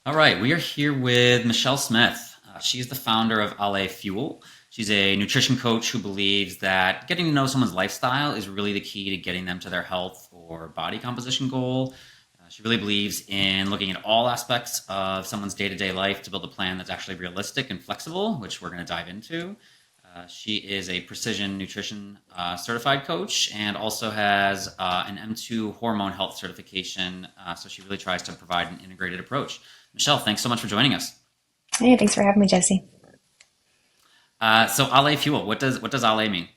All right, we are here with Michelle Smith. She's the founder of Allez Fuel. She's a nutrition coach who believes that getting to know someone's lifestyle is really the key to getting them to their health or body composition goal. She really believes in looking at all aspects of someone's day-to-day life to build a plan that's actually realistic and flexible, which we're going to dive into. She is a precision nutrition certified coach and also has an M2 hormone health certification. So she really tries to provide an integrated approach. Michelle, thanks so much for joining us. Hey, thanks for having me, Jesse. So Allez Fuel, what does Allez mean?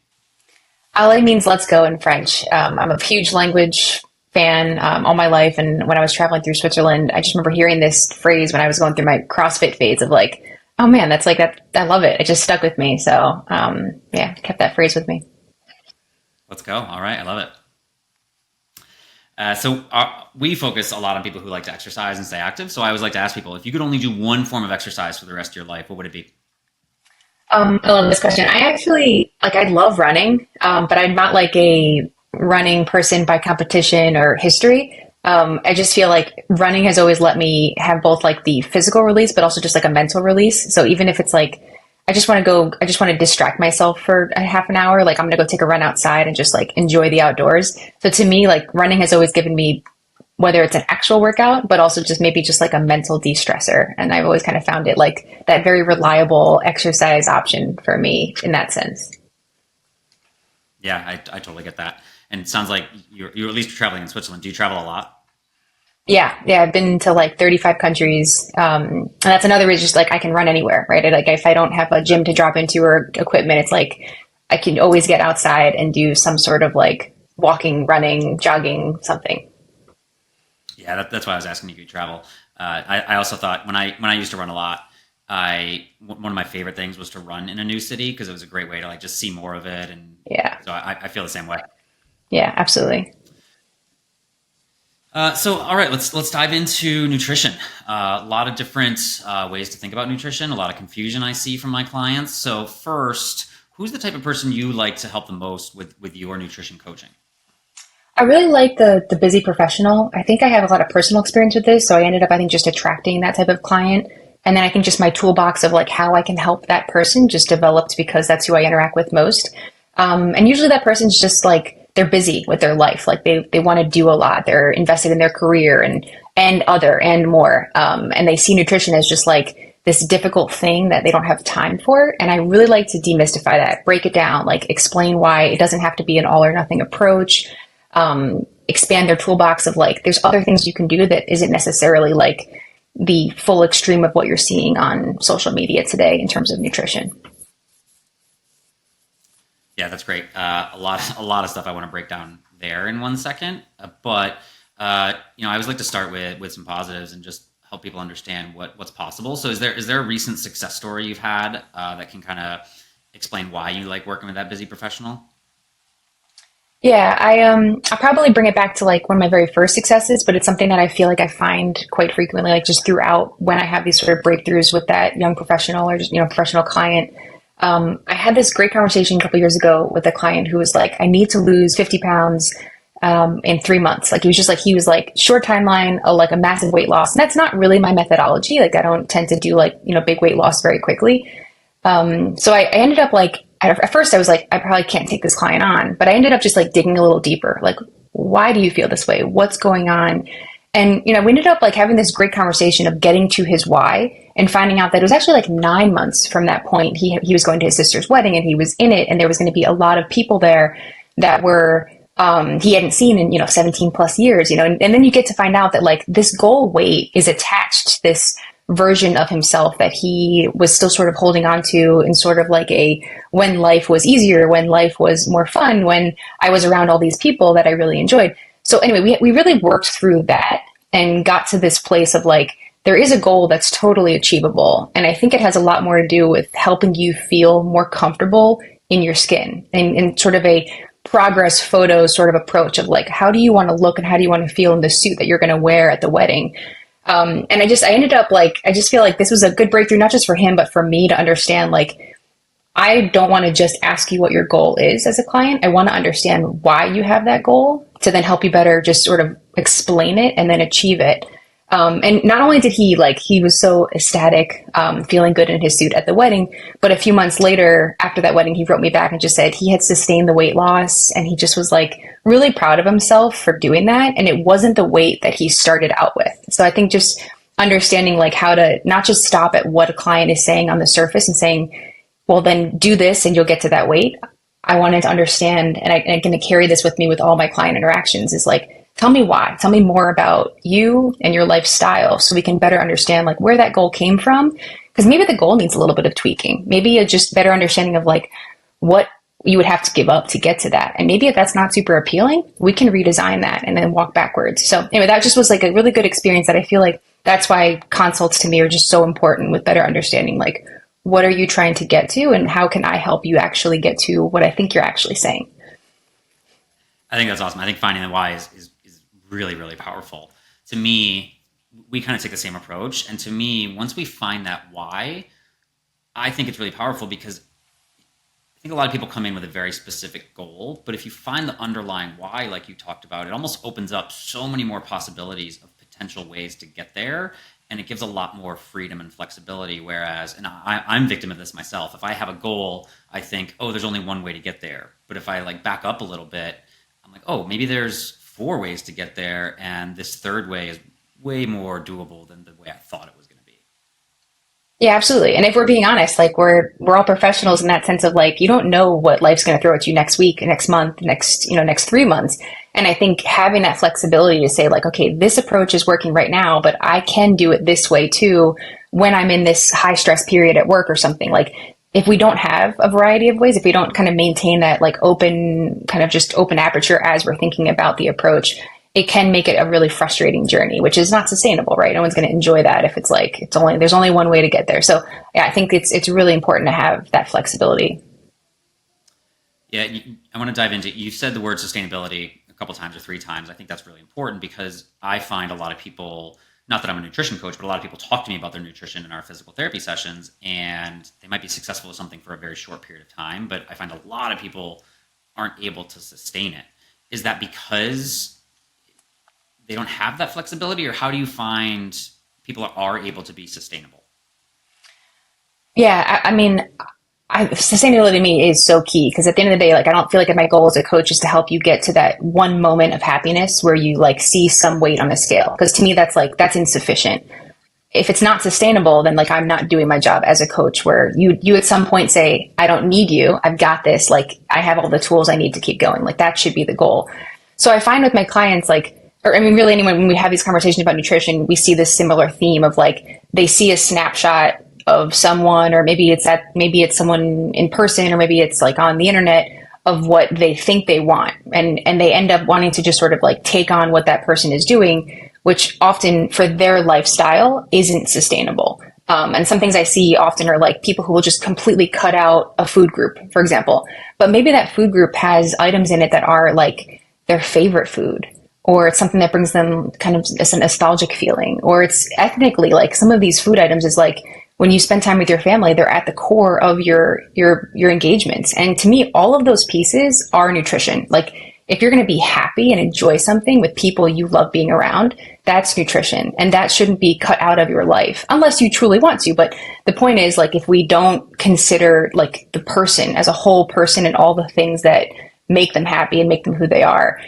Ale means let's go in French. I'm a huge language fan all my life. And when I was traveling through Switzerland, I just remember hearing this phrase when I was going through my CrossFit phase of like, oh man, that's like that. I love it. It just stuck with me. So yeah, kept that phrase with me. Let's go. All right, I love it. We focus a lot on people who like to exercise and stay active. So I always like to ask people, if you could only do one form of exercise for the rest of your life, what would it be? I love this question. I actually like, I love running, but I'm not like a running person by competition or history. I just feel like running has always let me have both like the physical release, but also just like a mental release. So even if it's like, I just want to distract myself for a half an hour. Like I'm going to go take a run outside and just like enjoy the outdoors. So to me, like running has always given me, whether it's an actual workout, but also just maybe just like a mental de-stressor. And I've always kind of found it like that very reliable exercise option for me in that sense. Yeah, I totally get that. And it sounds like you're at least traveling in Switzerland. Do you travel a lot? Yeah. I've been to like 35 countries. And that's another reason just like I can run anywhere, right? Like if I don't have a gym to drop into or equipment, it's like I can always get outside and do some sort of like walking, running, jogging, something. Yeah, that's why I was asking if you travel. I also thought when I used to run a lot, one of my favorite things was to run in a new city because it was a great way to like just see more of it, and Yeah. so I feel the same way. Yeah, absolutely. So all right, let's dive into nutrition. A lot of different ways to think about nutrition. A lot of confusion I see from my clients. So first, who's the type of person you like to help the most with your nutrition coaching? I really like the busy professional. I think I have a lot of personal experience with this, so I ended up I think just attracting that type of client. And then I think just my toolbox of like how I can help that person just developed because that's who I interact with most. And usually that person's just like they're busy with their life, like they want to do a lot. They're invested in their career and other and more. And they see nutrition as just like this difficult thing that they don't have time for. And I really like to demystify that, break it down, like explain why it doesn't have to be an all or nothing approach. Expand their toolbox of like, there's other things you can do that isn't necessarily like the full extreme of what you're seeing on social media today in terms of nutrition. Yeah, that's great. A lot of stuff I want to break down there in 1 second. But I always like to start with some positives and just help people understand what's possible. So is there a recent success story you've had that can kind of explain why you like working with that busy professional? Yeah, I probably bring it back to like one of my very first successes, but it's something that I feel like I find quite frequently, like just throughout when I have these sort of breakthroughs with that young professional or just, professional client. I had this great conversation a couple years ago with a client who was like, I need to lose 50 pounds in 3 months. Like he was like short timeline, like a massive weight loss. And that's not really my methodology. Like I don't tend to do like, big weight loss very quickly. So I ended up like, at first I was like, I probably can't take this client on, but I ended up just like digging a little deeper. Like, why do you feel this way? What's going on? And, we ended up like having this great conversation of getting to his why and finding out that it was actually like 9 months from that point. He was going to his sister's wedding and he was in it. And there was going to be a lot of people there that were, he hadn't seen in, 17 plus years, and then you get to find out that like this goal weight is attached to this version of himself that he was still sort of holding on to in sort of like a when life was easier, when life was more fun, when I was around all these people that I really enjoyed. So anyway, we really worked through that and got to this place of like, there is a goal that's totally achievable. And I think it has a lot more to do with helping you feel more comfortable in your skin and sort of a progress photo sort of approach of like, how do you want to look and how do you want to feel in the suit that you're going to wear at the wedding? And I ended up like, I just feel like this was a good breakthrough, not just for him, but for me to understand, like, I don't want to just ask you what your goal is as a client. I want to understand why you have that goal to then help you better just sort of explain it and then achieve it. And not only did he like, he was so ecstatic, feeling good in his suit at the wedding, but a few months later, after that wedding, he wrote me back and just said he had sustained the weight loss, and he just was like really proud of himself for doing that. And it wasn't the weight that he started out with. So I think just understanding like how to not just stop at what a client is saying on the surface and saying, well, then do this and you'll get to that weight. I wanted to understand, and I'm going to carry this with me with all my client interactions, is like, tell me why. Tell me more about you and your lifestyle so we can better understand like where that goal came from. Because maybe the goal needs a little bit of tweaking. Maybe a just better understanding of like what you would have to give up to get to that. And maybe if that's not super appealing, we can redesign that and then walk backwards. So anyway, that just was like a really good experience that I feel like that's why consults to me are just so important, with better understanding like what are you trying to get to and how can I help you actually get to what I think you're actually saying. I think that's awesome. I think finding the why is really, really powerful. To me, we kind of take the same approach. And to me, once we find that why, I think it's really powerful because I think a lot of people come in with a very specific goal. But if you find the underlying why, like you talked about, it almost opens up so many more possibilities of potential ways to get there. And it gives a lot more freedom and flexibility. Whereas, and I'm victim of this myself. If I have a goal, I think, oh, there's only one way to get there. But if I like back up a little bit, I'm like, oh, maybe there's four ways to get there, and this third way is way more doable than the way I thought it was going to be. Yeah, absolutely. And if we're being honest, like we're all professionals in that sense of like you don't know what life's going to throw at you next week, next month, next 3 months. And I think having that flexibility to say like, okay, this approach is working right now, but I can do it this way too when I'm in this high stress period at work or something. Like if we don't have a variety of ways, if we don't kind of maintain that like open, kind of just open aperture as we're thinking about the approach, it can make it a really frustrating journey, which is not sustainable, right? No one's going to enjoy that if it's like there's only one way to get there. So yeah, I think it's really important to have that flexibility. Yeah, I want to dive into. You said the word sustainability a couple times or three times. I think that's really important because I find a lot of people. Not that I'm a nutrition coach, but a lot of people talk to me about their nutrition in our physical therapy sessions, and they might be successful with something for a very short period of time, but I find a lot of people aren't able to sustain it. Is that because they don't have that flexibility, or how do you find people are able to be sustainable? Yeah, I mean, sustainability to me is so key because at the end of the day, like I don't feel like my goal as a coach is to help you get to that one moment of happiness where you like see some weight on a scale. Because to me, that's insufficient. If it's not sustainable, then like I'm not doing my job as a coach. Where you at some point say, I don't need you, I've got this. Like I have all the tools I need to keep going. Like that should be the goal. So I find with my clients, like, or I mean, really, anyone when we have these conversations about nutrition, we see this similar theme of like they see a snapshot of someone, or maybe it's someone in person, or maybe it's like on the internet of what they think they want, and they end up wanting to just sort of like take on what that person is doing, which often for their lifestyle isn't sustainable. And some things I see often are like people who will just completely cut out a food group, for example, but maybe that food group has items in it that are like their favorite food, or it's something that brings them kind of a nostalgic feeling, or it's ethnically like some of these food items is like when you spend time with your family, they're at the core of your engagements. And to me, all of those pieces are nutrition. Like if you're going to be happy and enjoy something with people you love being around, that's nutrition. And that shouldn't be cut out of your life unless you truly want to. But the point is, like, if we don't consider like the person as a whole person and all the things that make them happy and make them who they are,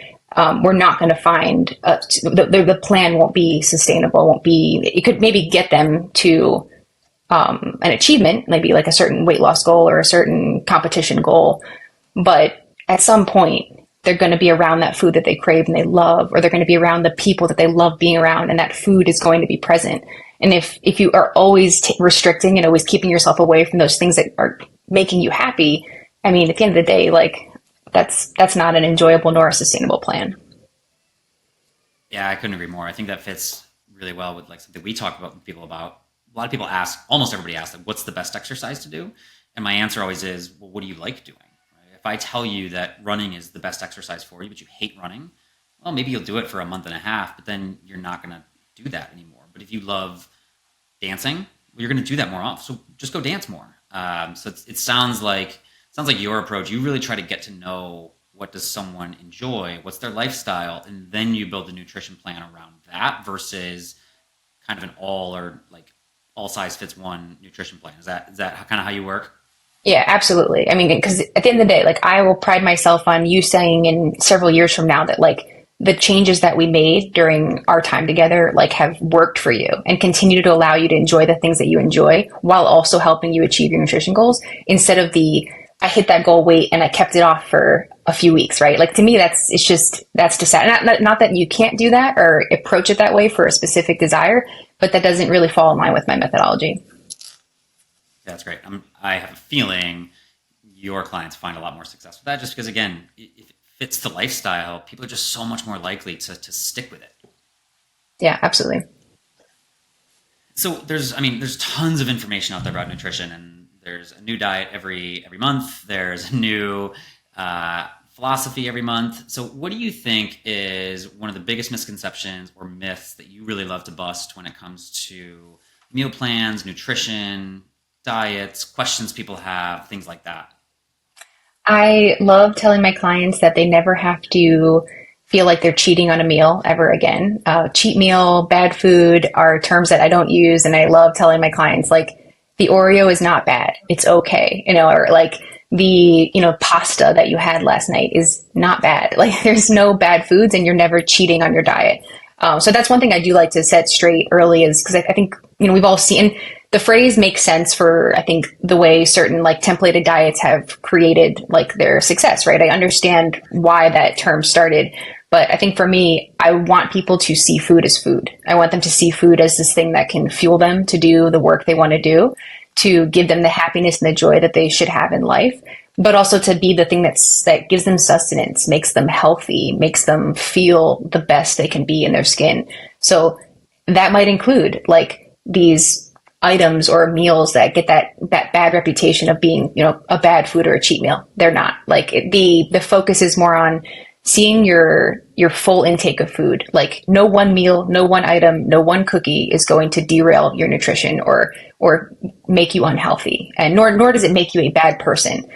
we're not going to find the plan won't be sustainable. Won't be. It could maybe get them to an achievement, maybe like a certain weight loss goal or a certain competition goal. But at some point, they're going to be around that food that they crave and they love, or they're going to be around the people that they love being around, and that food is going to be present. And if you are always restricting and always keeping yourself away from those things that are making you happy, I mean, at the end of the day, like that's not an enjoyable nor a sustainable plan. Yeah, I couldn't agree more. I think that fits really well with like something we talk about with people about. A lot of people ask, almost everybody asks, like, what's the best exercise to do? And my answer always is, well, what do you like doing? Right? If I tell you that running is the best exercise for you, but you hate running, well, maybe you'll do it for a month and a half, but then you're not going to do that anymore. But if you love dancing, well, you're going to do that more often. So just go dance more. So it sounds like your approach. You really try to get to know what does someone enjoy, what's their lifestyle, and then you build a nutrition plan around that versus kind of an all or like all size fits one nutrition plan. Is that kind of how you work? Yeah, absolutely. I mean, because at the end of the day, like I will pride myself on you saying in several years from now that like the changes that we made during our time together like have worked for you and continue to allow you to enjoy the things that you enjoy while also helping you achieve your nutrition goals instead of the I hit that goal weight and I kept it off for a few weeks, right? Like to me, that's just sad. Not that you can't do that or approach it that way for a specific desire, but that doesn't really fall in line with my methodology. That's great. I have a feeling your clients find a lot more success with that just because, again, if it fits the lifestyle, people are just so much more likely to stick with it. Yeah, absolutely. So there's tons of information out there about nutrition, and there's a new diet every month. There's a new philosophy every month. So what do you think is one of the biggest misconceptions or myths that you really love to bust when it comes to meal plans, nutrition, diets, questions people have, things like that? I love telling my clients that they never have to feel like they're cheating on a meal ever again. Cheat meal, bad food are terms that I don't use. And I love telling my clients, like, the Oreo is not bad. It's okay. Or like the, pasta that you had last night is not bad. Like, there's no bad foods and you're never cheating on your diet. So that's one thing I do like to set straight early is because I think, we've all seen the phrase makes sense for, I think, the way certain like templated diets have created like their success, right? I understand why that term started. But I think for me, I want people to see food as food. I want them to see food as this thing that can fuel them to do the work they want to do, to give them the happiness and the joy that they should have in life, but also to be the thing that gives them sustenance, makes them healthy, makes them feel the best they can be in their skin. So that might include like these items or meals that get that bad reputation of being, a bad food or a cheat meal. They're not. Like the focus is more on seeing your full intake of food. Like no one meal, no one item, no one cookie is going to derail your nutrition or make you unhealthy. And nor does it make you a bad person.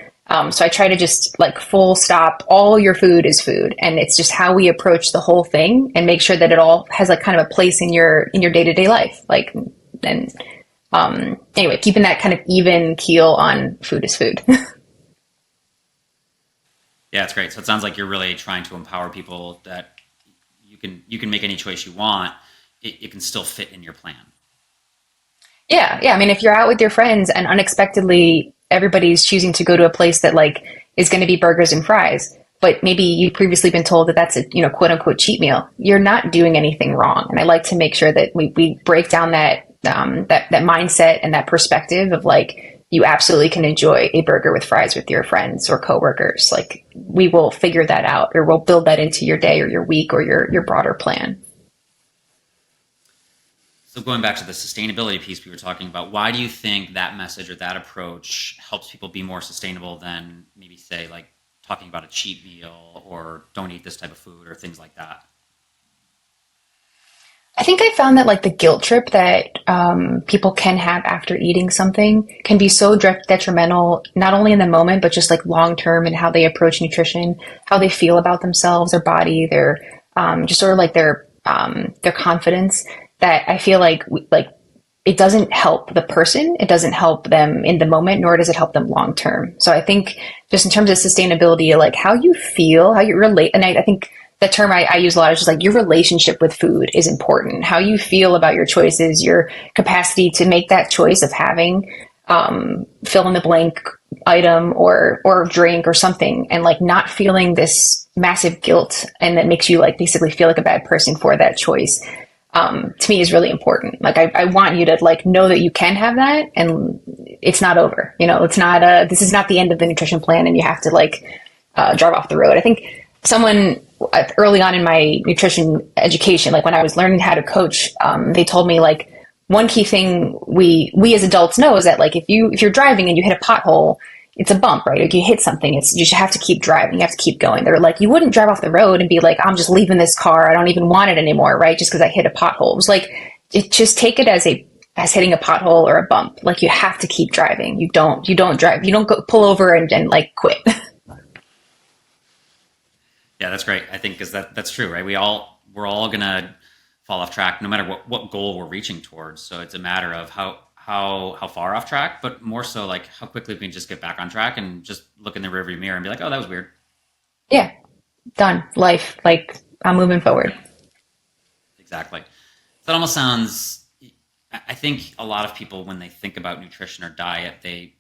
So I try to just like full stop, all your food is food. And it's just how we approach the whole thing and make sure that it all has like kind of a place in your day-to-day life. Like, and anyway, keeping that kind of even keel on food is food. Yeah, it's great. So it sounds like you're really trying to empower people that you can make any choice you want. It can still fit in your plan. Yeah, yeah. I mean, if you're out with your friends and unexpectedly everybody's choosing to go to a place that like is going to be burgers and fries, but maybe you've previously been told that that's a quote unquote cheat meal, you're not doing anything wrong. And I like to make sure that we break down that mindset and that perspective of like you absolutely can enjoy a burger with fries with your friends or coworkers. Like we will figure that out, or we'll build that into your day or your week or your broader plan. So going back to the sustainability piece we were talking about, why do you think that message or that approach helps people be more sustainable than maybe say like talking about a cheat meal or don't eat this type of food or things like that? I think I found that like the guilt trip that people can have after eating something can be so detrimental, not only in the moment, but just like long term and how they approach nutrition, how they feel about themselves, their body, their just sort of like their confidence. That I feel like it doesn't help the person, it doesn't help them in the moment, nor does it help them long term. So I think just in terms of sustainability, like how you feel, how you relate, and I think the term I use a lot is just like your relationship with food is important. How you feel about your choices, your capacity to make that choice of having fill in the blank item or drink or something, and like not feeling this massive guilt and that makes you like basically feel like a bad person for that choice. To me is really important. Like I want you to like know that you can have that and it's not over. It's not this is not the end of the nutrition plan and you have to like drive off the road. I think someone early on in my nutrition education, like when I was learning how to coach, they told me like one key thing we as adults know is that like if you're driving and you hit a pothole, it's a bump, right? Like you hit something, you just have to keep driving. You have to keep going. They're like, you wouldn't drive off the road and be like, I'm just leaving this car. I don't even want it anymore, right? Just because I hit a pothole. It was like, just take it as hitting a pothole or a bump. Like you have to keep driving. You don't drive. You don't go pull over and like quit. Yeah, that's great. I think because that's true, right? We're all gonna fall off track no matter what goal we're reaching towards. So it's a matter of how far off track, but more so like how quickly we can just get back on track and just look in the rearview mirror and be like, oh, that was weird. Yeah, done. Life, like I'm moving forward. Exactly. So it almost sounds. I think a lot of people, when they think about nutrition or diet, they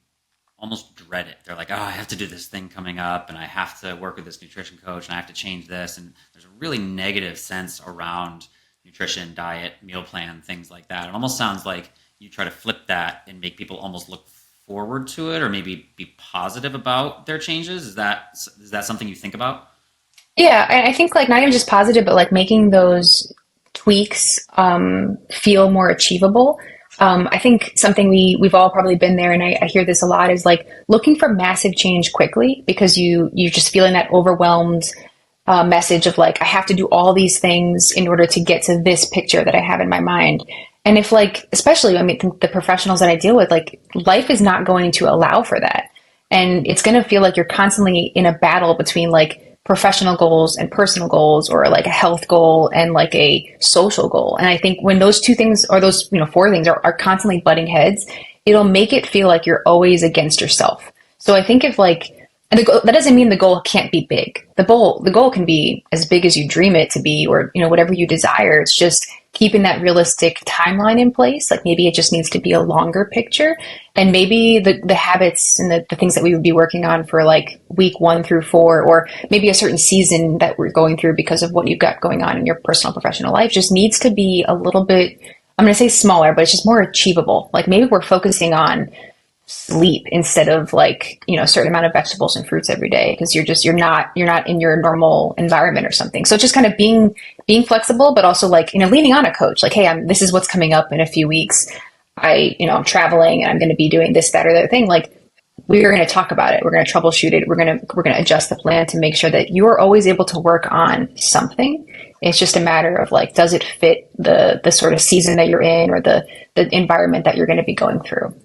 almost dread it. They're like, oh, I have to do this thing coming up, and I have to work with this nutrition coach, and I have to change this. And there's a really negative sense around nutrition, diet, meal plan, things like that. It almost sounds like you try to flip that and make people almost look forward to it, or maybe be positive about their changes. Is that something you think about? Yeah, and I think like not even just positive, but like making those tweaks feel more achievable. I think something we've all probably been there, and I hear this a lot, is like looking for massive change quickly because you're just feeling that overwhelmed message of like I have to do all these things in order to get to this picture that I have in my mind. And if like, especially I mean the professionals that I deal with, like life is not going to allow for that, and it's going to feel like you're constantly in a battle between like professional goals and personal goals, or like a health goal and like a social goal. And I think when those two things, or those, four things are constantly butting heads, it'll make it feel like you're always against yourself. So I think if like, and that doesn't mean the goal can't be big. The goal can be as big as you dream it to be, or, whatever you desire. It's just keeping that realistic timeline in place. Like maybe it just needs to be a longer picture. And maybe the habits and the things that we would be working on for like week 1 through 4, or maybe a certain season that we're going through because of what you've got going on in your personal professional life just needs to be a little bit, I'm going to say smaller, but it's just more achievable. Like maybe we're focusing on sleep instead of like, a certain amount of vegetables and fruits every day because you're not in your normal environment or something. So just kind of being flexible, but also like, leaning on a coach, like, hey, this is what's coming up in a few weeks. I'm traveling and I'm going to be doing this, that, or the other thing. Like we're going to talk about it. We're going to troubleshoot it. We're going to adjust the plan to make sure that you are always able to work on something. It's just a matter of like, does it fit the sort of season that you're in, or the environment that you're going to be going through?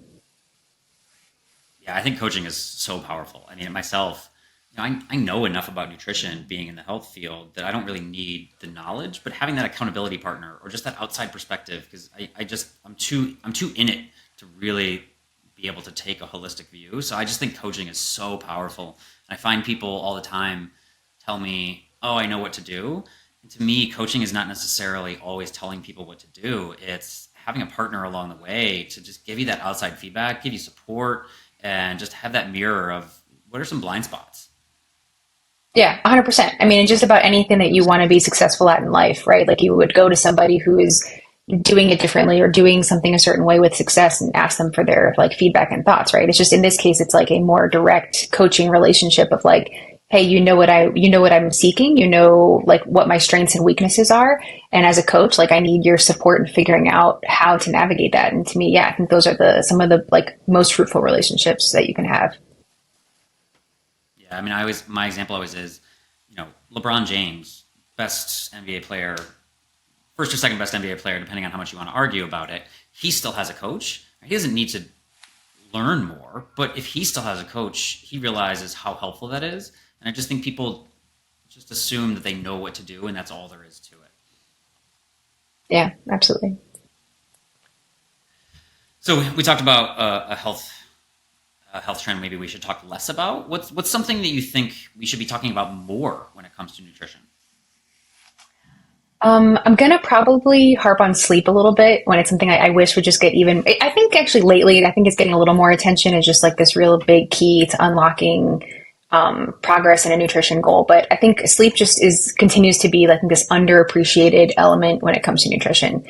Yeah, I think coaching is so powerful. I mean, myself, I know enough about nutrition being in the health field that I don't really need the knowledge, but having that accountability partner or just that outside perspective, because I'm too in it to really be able to take a holistic view. So I just think coaching is so powerful. And I find people all the time tell me, oh, I know what to do. And to me, coaching is not necessarily always telling people what to do. It's having a partner along the way to just give you that outside feedback, give you support, and just have that mirror of what are some blind spots. Yeah, 100%. I mean, and just about anything that you want to be successful at in life, right? Like you would go to somebody who is doing it differently or doing something a certain way with success and ask them for their like feedback and thoughts, right? It's just in this case, it's like a more direct coaching relationship of like, hey, you know what I'm seeking, like what my strengths and weaknesses are. And as a coach, like I need your support in figuring out how to navigate that. And to me, yeah, I think those are some of the like most fruitful relationships that you can have. Yeah, I mean, my example always is, LeBron James, best NBA player, first or second best NBA player, depending on how much you want to argue about it. He still has a coach. He doesn't need to learn more, but if he still has a coach, he realizes how helpful that is. And I just think people just assume that they know what to do, and that's all there is to it. Yeah, absolutely. So we talked about a health trend. Maybe we should talk less about. What's something that you think we should be talking about more when it comes to nutrition? I'm gonna probably harp on sleep a little bit when it's something I wish would just get even. I think actually lately, I think it's getting a little more attention. It's just like this real big key to unlocking progress in a nutrition goal. But I think sleep just continues to be like this underappreciated element when it comes to nutrition.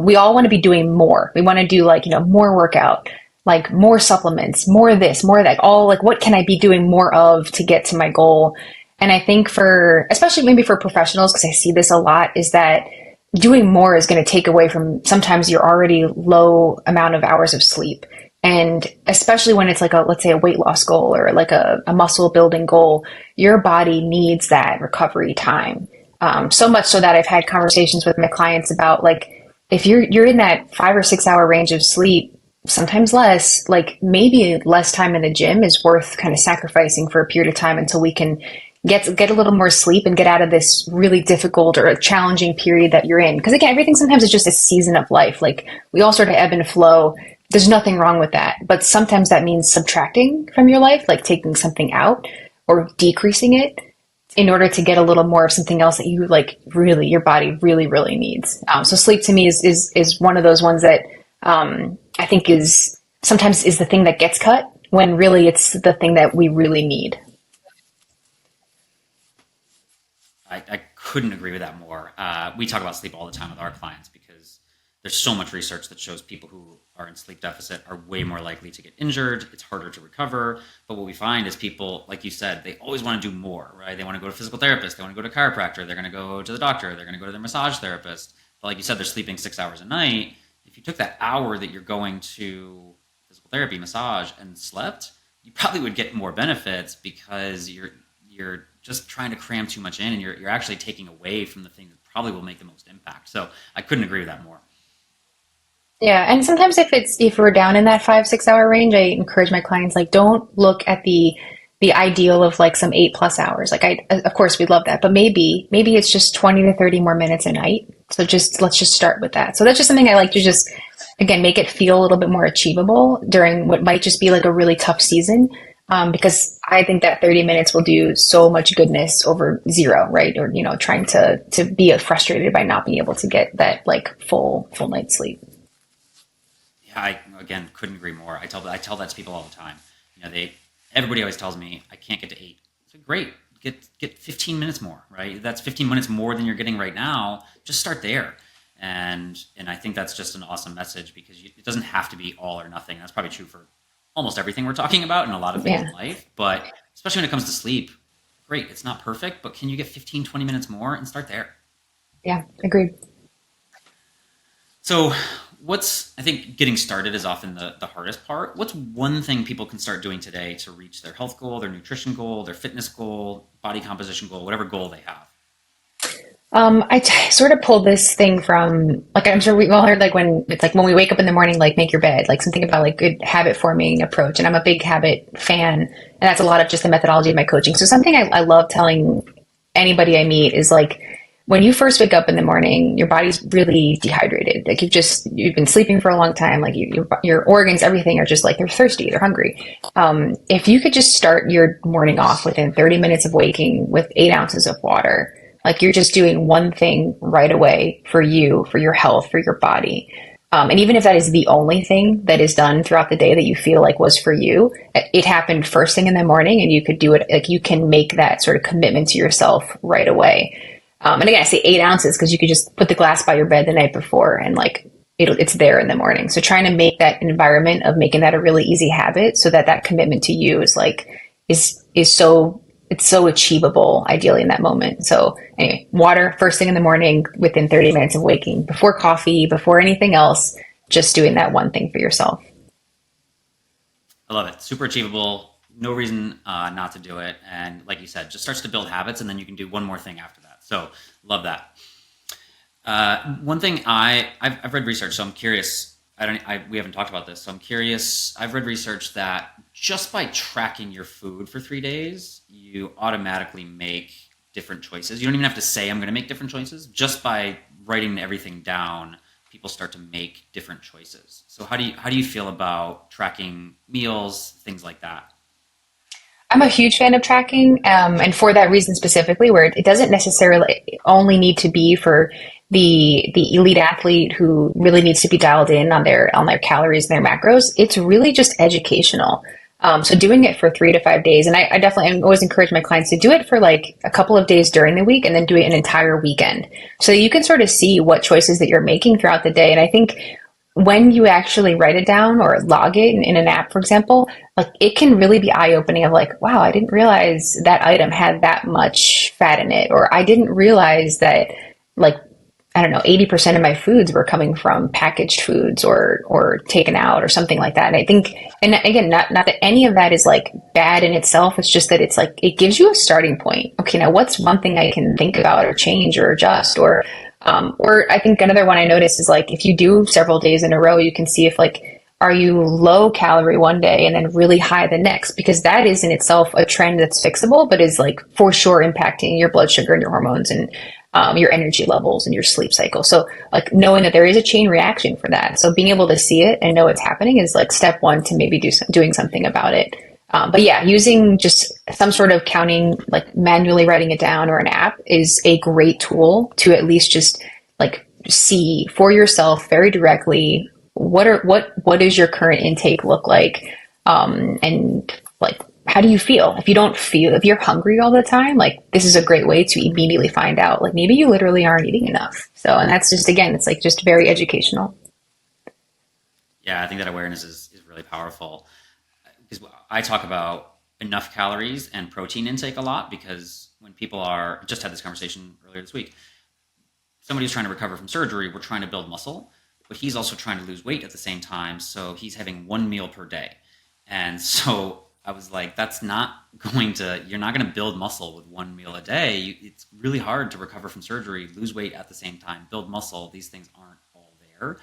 We all want to be doing more. We want to do like, more workout, like more supplements, more of this, more of that, all like, what can I be doing more of to get to my goal? And I think especially maybe for professionals, because I see this a lot, is that doing more is going to take away from sometimes your already low amount of hours of sleep. And especially when it's like let's say a weight loss goal or like a muscle building goal, your body needs that recovery time. So much so that I've had conversations with my clients about like, if you're in that 5 or 6 hour range of sleep, sometimes less, like maybe less time in the gym is worth kind of sacrificing for a period of time until we can get a little more sleep and get out of this really difficult or a challenging period that you're in. Because again, everything sometimes is just a season of life. Like we all sort of ebb and flow. There's nothing wrong with that. But sometimes that means subtracting from your life, like taking something out or decreasing it in order to get a little more of something else that you like really, your body really, really needs. So sleep to me is one of those ones that I think is sometimes is the thing that gets cut when really it's the thing that we really need. I couldn't agree with that more. We talk about sleep all the time with our clients because there's so much research that shows people who are in sleep deficit are way more likely to get injured. It's harder to recover. But what we find is people, like you said, they always want to do more, right? They want to go to a physical therapist. They want to go to a chiropractor. They're going to go to the doctor. They're going to go to their massage therapist. But like you said, they're sleeping 6 hours a night. If you took that hour that you're going to physical therapy, massage, and slept, you probably would get more benefits because you're just trying to cram too much in and you're actually taking away from the thing that probably will make the most impact. So I couldn't agree with that more. Yeah, and sometimes if we're down in that 5, 6 hour range, I encourage my clients like don't look at the ideal of like some 8+ hours. Like I of course we'd love that, but maybe it's just 20 to 30 more minutes a night. So just let's just start with that. So that's just something I like to just again make it feel a little bit more achievable during what might just be like a really tough season. Because I think that 30 minutes will do so much goodness over zero, right? Or trying to be frustrated by not being able to get that like full night's sleep. Yeah, I again couldn't agree more. I tell that to people all the time. Everybody always tells me I can't get to 8. So great, get 15 minutes more, right? That's 15 minutes more than you're getting right now. Just start there, and I think that's just an awesome message because it doesn't have to be all or nothing. That's probably true for almost everything we're talking about and a lot of things in life, but especially when it comes to sleep, great. It's not perfect, but can you get 15, 20 minutes more and start there? Yeah, agreed. So I think getting started is often the hardest part. What's one thing people can start doing today to reach their health goal, their nutrition goal, their fitness goal, body composition goal, whatever goal they have? Sort of pulled this thing from, like, I'm sure we've all heard, like, when it's like when we wake up in the morning, like, make your bed, like something about like good habit forming approach. And I'm a big habit fan. And that's a lot of just the methodology of my coaching. So something I love telling anybody I meet is like, when you first wake up in the morning, your body's really dehydrated. Like you've been sleeping for a long time. Like your organs, everything are just like, they're thirsty, they're hungry. If you could just start your morning off within 30 minutes of waking with 8 ounces of water, like you're just doing one thing right away for you, for your health, for your body. And even if that is the only thing that is done throughout the day that you feel like was for you, it happened first thing in the morning and you could do it, like you can make that sort of commitment to yourself right away. And again, I say 8 ounces because you could just put the glass by your bed the night before and like it's there in the morning. So trying to make that environment of making that a really easy habit so that commitment to you is like, is so, it's so achievable ideally in that moment. So anyway, water first thing in the morning within 30 minutes of waking, before coffee, before anything else, just doing that one thing for yourself. I love it. Super achievable. No reason not to do it. And like you said, just starts to build habits and then you can do one more thing after that. So love that. One thing I've read research, so I'm curious. We haven't talked about this, so I'm curious. I've read research that just by tracking your food for 3 days, you automatically make different choices. You don't even have to say, I'm going to make different choices. Just by writing everything down, people start to make different choices. So how do you feel about tracking meals, things like that? I'm a huge fan of tracking, and for that reason specifically, where it doesn't necessarily only need to be for the elite athlete who really needs to be dialed in on their calories and their macros. It's really just educational. So doing it for 3 to 5 days, and I definitely always encourage my clients to do it for like a couple of days during the week and then do it an entire weekend. So you can sort of see what choices that you're making throughout the day. And I think when you actually write it down or log it in an app, for example, like it can really be eye-opening of like, wow, I didn't realize that item had that much fat in it. Or I didn't realize that like, I don't know, 80% of my foods were coming from packaged foods or taken out or something like that. And I think, and again, not that any of that is like bad in itself. It's just that it's like, it gives you a starting point. Okay, now what's one thing I can think about or change or adjust or I think another one I noticed is like, if you do several days in a row, you can see if like, are you low calorie one day and then really high the next? Because that is in itself a trend that's fixable, but is like for sure impacting your blood sugar and your hormones and your energy levels and your sleep cycle. So like knowing that there is a chain reaction for that. So being able to see it and know it's happening is like step one to maybe doing something about it. But yeah, using just some sort of counting, like manually writing it down or an app is a great tool to at least just like see for yourself very directly what does your current intake look like, and like how do you feel if you don't feel if you're hungry all the time, like this is a great way to immediately find out like maybe you literally aren't eating enough. So and that's just again it's like just very educational. Yeah, I think that awareness is really powerful because I talk about enough calories and protein intake a lot because when people are just had this conversation earlier this week, somebody who's trying to recover from surgery, we're trying to build muscle, but he's also trying to lose weight at the same time. So he's having one meal per day. And so I was like, that's not you're not going to build muscle with one meal a day. It's really hard to recover from surgery, lose weight at the same time, build muscle. These things aren't all there.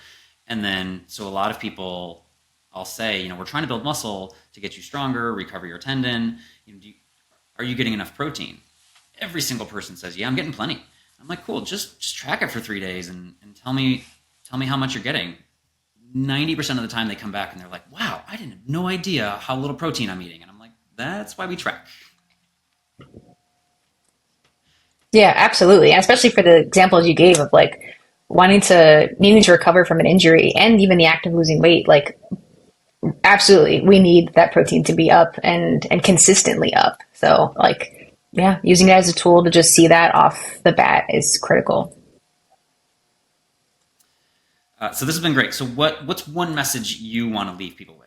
And then, so a lot of people, I'll say, we're trying to build muscle to get you stronger, recover your tendon. Are you getting enough protein? Every single person says, yeah, I'm getting plenty. I'm like, cool, just track it for 3 days and tell me how much you're getting. 90% of the time they come back and they're like, wow, I didn't have no idea how little protein I'm eating. And I'm like, that's why we track. Yeah, absolutely. And especially for the examples you gave of like needing to recover from an injury and even the act of losing weight, like absolutely we need that protein to be up and consistently up. So like yeah, using it as a tool to just see that off the bat is critical. So this has been great. So what's one message you want to leave people with?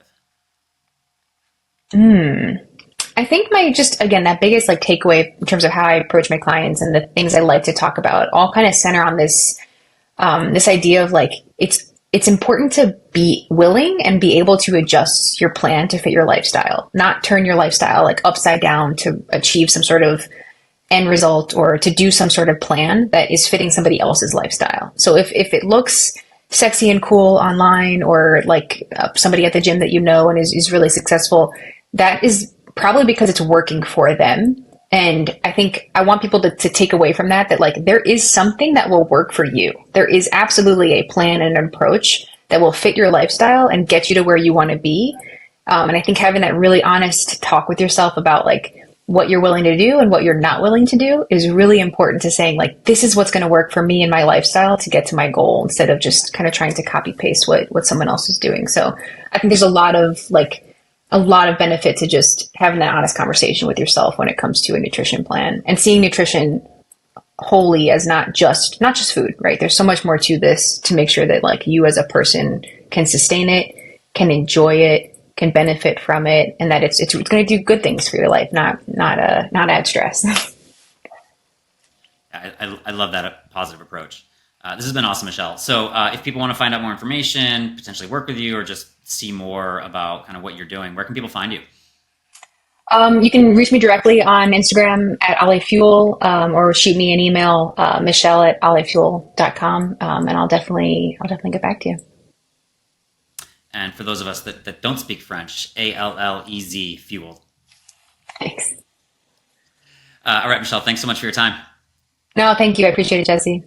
I think my just again that biggest like takeaway in terms of how I approach my clients and the things I like to talk about all kind of center on this idea of like it's important to be willing and be able to adjust your plan to fit your lifestyle, not turn your lifestyle like upside down to achieve some sort of end result or to do some sort of plan that is fitting somebody else's lifestyle. So if it looks sexy and cool online or like somebody at the gym that you know and is really successful, that is probably because it's working for them. And I think I want people to take away from that like there is something that will work for you. There is absolutely a plan and an approach that will fit your lifestyle and get you to where you want to be. And I think having that really honest talk with yourself about like what you're willing to do and what you're not willing to do is really important to saying like, this is what's going to work for me and my lifestyle to get to my goal instead of just kind of trying to copy paste what someone else is doing. So I think there's a lot of benefit to just having that honest conversation with yourself when it comes to a nutrition plan and seeing nutrition wholly as not just food, right? There's so much more to this to make sure that like you as a person can sustain it, can enjoy it, can benefit from it, and that it's going to do good things for your life, not add stress. I love that positive approach. This has been awesome, Michelle. So if people want to find out more information, potentially work with you, or just see more about kind of what you're doing, where can people find you? You can reach me directly on Instagram at Allez Fuel, or shoot me an email, Michelle at allezfuel.com, and I'll definitely get back to you. And for those of us that don't speak French, ALLEZ, fuel. Thanks. All right, Michelle, thanks so much for your time. No, thank you. I appreciate it, Jesse.